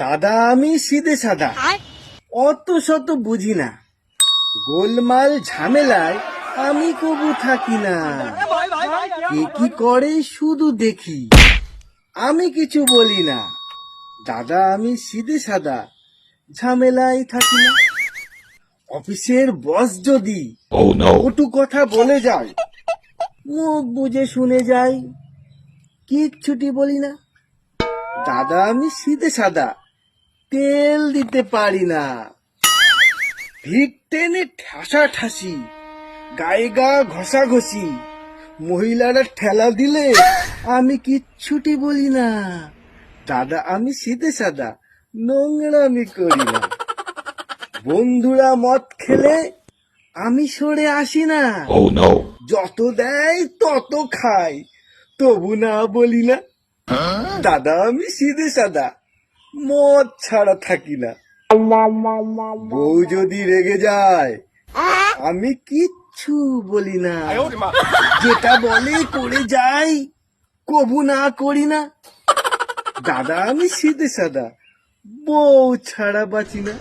দাদা আমি সিধে সাদা, অত শত বুঝি না, গোলমাল ঝামেলায় আমি কবু থাকি না। কে কি করে শুধু দেখি, আমি কিছু বলি না। দাদা আমি সিধে সাদা, ঝামেলায় থাকি না। অফিসের বস যদি কটু কথা বলে যায়, মুখ বুঝে শুনে যাই, কিচ্ছুটি বলি না। দাদা আমি সিধে সাদা, তেল দিতে পারি না। ভিক টেনে ঠাসা ঠাসি, গায়ে গা ঘষাঘষি, মহিলারা ঠেলা দিলে আমি কিচ্ছুটি বলি না। দাদা আমি সিধে সাদা, নোংরামি করি না। বন্ধুরা মদ খেলে আমি সরে আসি না। যত দেয় তত খাই, তবু না বলি না। দাদা আমি সিধে সাদা, মদ ছাড়া থাকি না। বউ যদি রেগে যায় আমি কিচ্ছু বলি না। যেটা বলে করে যাই, কবু না করি না। দাদা আমি সিধে সাদা, বউ ছাড়া বাঁচি না।